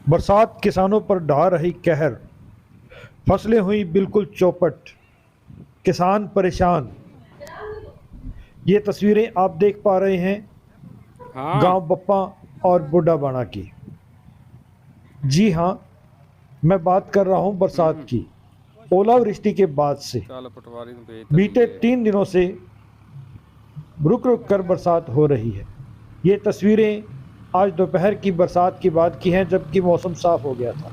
बरसात किसानों पर ढा रही कहर, फसलें हुई बिल्कुल चौपट, किसान परेशान। ये तस्वीरें आप देख पा रहे हैं हाँ। गांव बप्पा और बूढ़ा बाणा की। जी हाँ, मैं बात कर रहा हूं बरसात हम्म। की। ओलावृष्टि के बाद से चल पटवारी ने भेज दी बीते है। 3 दिनों से रुक रुक कर बरसात हो रही है। ये तस्वीरें आज दोपहर की बरसात की बात की हैं, जबकि मौसम साफ हो गया था।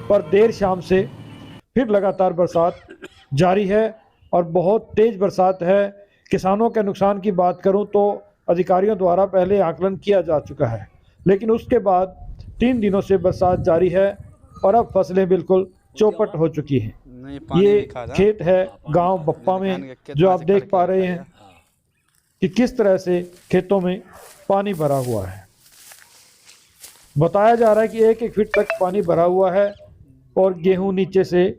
पर देर शाम से फिर लगातार बरसात जारी है और बहुत तेज बरसात है। किसानों के नुकसान की बात करूं तो अधिकारियों द्वारा पहले आकलन किया जा चुका है, लेकिन उसके बाद 3 दिनों से बरसात जारी है और अब फसलें बिल्कुल चौपट हो चुकी हैं। नहीं पानी ये भी खा जा। खेत है गांव बप्पा जैसे में, खान के खेत जो में आप से खड़ देख के पा रहे खाएगा। हैं कि किस तरह से खेतों में पानी भरा हुआ है। बताया जा रहा है कि 1-1 फीट तक पानी भरा हुआ है और गेहूं नीचे से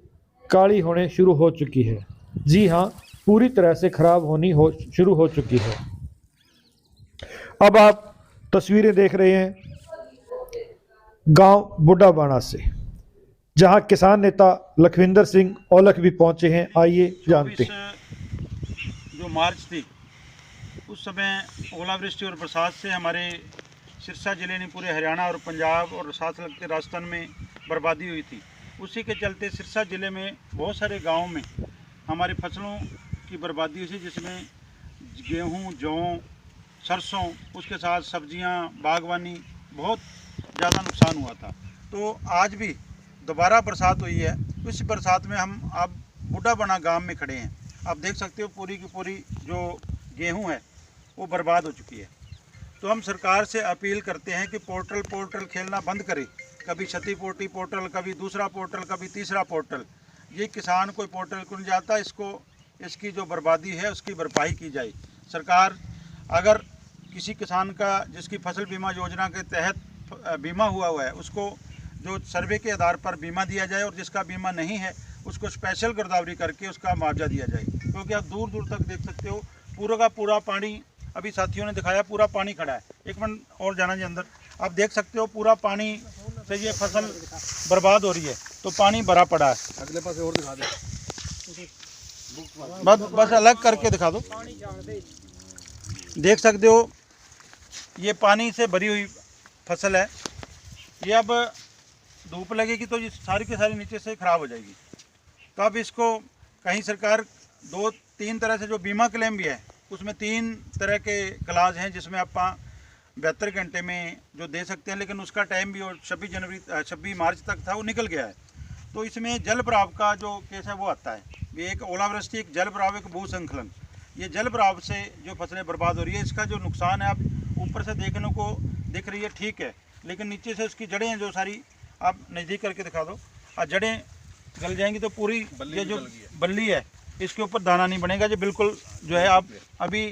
काली होने शुरू हो चुकी है। जी हाँ, पूरी तरह से खराब होनी हो शुरू हो चुकी है। अब आप तस्वीरें देख रहे हैं गांव बुढ़ा बाणा से, जहां किसान नेता लखविंदर सिंह औलख भी पहुंचे हैं। आइए जानते 24 हैं। जो मार्च थी उस समय ओलावृष्टि और बरसात से हमारे सिरसा ज़िले ने पूरे हरियाणा और पंजाब और साथ लगते राजस्थान में बर्बादी हुई थी। उसी के चलते सिरसा ज़िले में बहुत सारे गांवों में हमारी फसलों की बर्बादी हुई थी, जिसमें गेहूं, जौ, सरसों, उसके साथ सब्जियां, बागवानी, बहुत ज़्यादा नुकसान हुआ था। तो आज भी दोबारा बरसात हुई है। इस बरसात में हम अब बूढ़ा बना गांव में खड़े हैं। आप देख सकते हो पूरी की पूरी जो गेहूं है वो बर्बाद हो चुकी है। तो हम सरकार से अपील करते हैं कि पोर्टल पोर्टल खेलना बंद करे। कभी क्षतिपूर्ति पोर्टल, कभी दूसरा पोर्टल, कभी तीसरा पोर्टल। ये किसान कोई पोर्टल को नहीं जाता, इसको इसकी जो बर्बादी है उसकी भरपाई की जाए। सरकार अगर किसी किसान का जिसकी फसल बीमा योजना के तहत बीमा हुआ है उसको जो सर्वे के आधार पर बीमा दिया जाए, और जिसका बीमा नहीं है उसको स्पेशल गिरदावरी करके उसका मुआवजा दिया जाए। क्योंकि आप दूर दूर तक देख सकते हो पूरा का पूरा पानी, अभी साथियों ने दिखाया पूरा पानी खड़ा है। एक मिनट और जाना जी अंदर। आप देख सकते हो पूरा पानी से ये फसल बर्बाद हो रही है। तो पानी भरा पड़ा है। अगले पासे और दिखा दे। बस अलग करके दिखा दो। देख सकते हो ये पानी से भरी हुई फसल है। ये अब धूप लगेगी तो ये सारी की सारी नीचे से ख़राब हो जाएगी। तो अब इसको कहीं सरकार 2-3 तरह से जो बीमा क्लेम भी है उसमें 3 तरह के क्लास हैं, जिसमें आप 72 घंटे में जो दे सकते हैं, लेकिन उसका टाइम भी और 26 मार्च तक था, वो निकल गया है। तो इसमें जल भराव का जो केस है वो आता है। ये एक ओलावृष्टि, एक जल भराव, एक भूस्खलन। ये जल भराव से जो फसलें बर्बाद हो रही है, इसका जो नुकसान है आप ऊपर से देखने को दिख रही है, ठीक है, लेकिन नीचे से उसकी जड़ें जो सारी आप नज़दीक करके दिखा दो, और जड़ें गल जाएंगी तो पूरी ये जो बल्ली है इसके ऊपर दाना नहीं बनेगा, जो बिल्कुल जो है आप अभी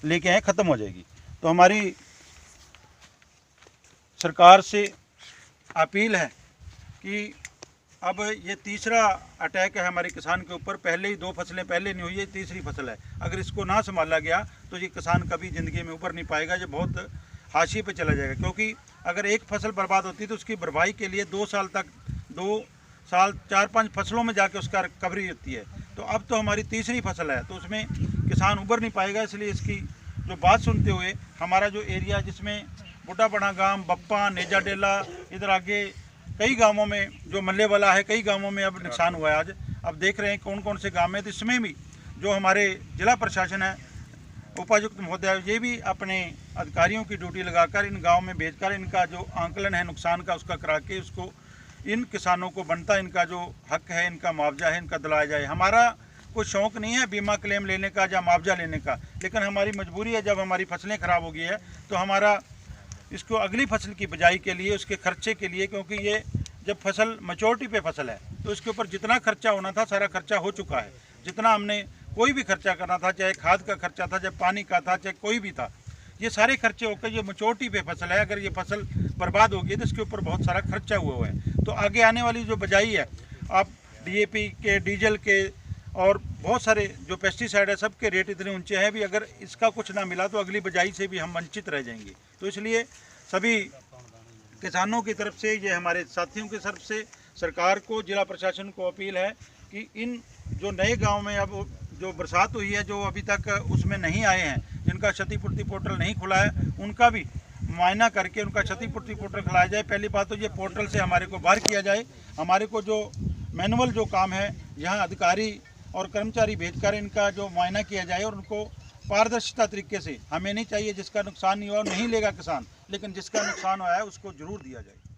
लेके आए ख़त्म हो जाएगी। तो हमारी सरकार से अपील है कि अब ये तीसरा अटैक है हमारे किसान के ऊपर। पहले ही 2 फसलें पहले नहीं हुई, ये तीसरी फसल है। अगर इसको ना संभाला गया तो ये किसान कभी ज़िंदगी में उभर नहीं पाएगा, ये बहुत हाशिए पे चला जाएगा। क्योंकि अगर एक फसल बर्बाद होती है तो उसकी भरपाई के लिए 2 साल तक 2 साल 4-5 फसलों में जाके उसका रिकवरी होती है। तो अब तो हमारी तीसरी फसल है, तो उसमें किसान उभर नहीं पाएगा। इसलिए इसकी जो बात सुनते हुए हमारा जो एरिया, जिसमें बूढ़ा बड़ा गांव, बप्पा, नेजा डेला, इधर आगे कई गांवों में जो मल्ले वाला है, कई गांवों में अब नुकसान हुआ है। आज अब देख रहे हैं कौन कौन से गांव में। तो इसमें भी जो हमारे जिला प्रशासन है, उपायुक्त महोदय, ये भी अपने अधिकारियों की ड्यूटी लगाकर इन गाँव में भेजकर इनका जो आंकलन है नुकसान का उसका करा के उसको इन किसानों को बनता इनका जो हक है, इनका मुआवजा है, इनका दिलाया जाए। हमारा कोई शौक़ नहीं है बीमा क्लेम लेने का या मुआवजा लेने का, लेकिन हमारी मजबूरी है। जब हमारी फसलें ख़राब हो गई है तो हमारा इसको अगली फसल की बिजाई के लिए, उसके खर्चे के लिए, क्योंकि ये जब फसल मैच्योरिटी पे फसल है तो इसके ऊपर जितना खर्चा होना था सारा खर्चा हो चुका है। जितना हमने कोई भी खर्चा करना था, चाहे खाद का खर्चा था, चाहे पानी का था, चाहे कोई भी था, ये सारे खर्चे होकर ये मैच्योरिटी पे फसल है। अगर ये फसल बर्बाद होगी तो इसके ऊपर बहुत सारा खर्चा हुआ है। तो आगे आने वाली जो बिजाई है, आप DAP के, डीजल के और बहुत सारे जो पेस्टिसाइड है, सब के रेट इतने ऊंचे हैं भी, अगर इसका कुछ ना मिला तो अगली बिजाई से भी हम वंचित रह जाएंगे। तो इसलिए सभी किसानों की तरफ से, ये हमारे साथियों की तरफ से सरकार को, जिला प्रशासन को अपील है कि इन जो नए गांव में अब जो बरसात हुई है, जो अभी तक उसमें नहीं आए हैं, जिनका क्षतिपूर्ति पोर्टल नहीं खुला है, उनका भी मुआयना करके उनका क्षतिपूर्ति पोर्टल खुलाया जाए। पहली बात तो ये पोर्टल से हमारे को बाहर किया जाए। हमारे को जो मैनुअल जो काम है, यहाँ अधिकारी और कर्मचारी भेजकर इनका जो मुआयना किया जाए और उनको पारदर्शिता तरीके से, हमें नहीं चाहिए जिसका नुकसान नहीं हुआ नहीं लेगा किसान, लेकिन जिसका नुकसान हुआ है उसको जरूर दिया जाए।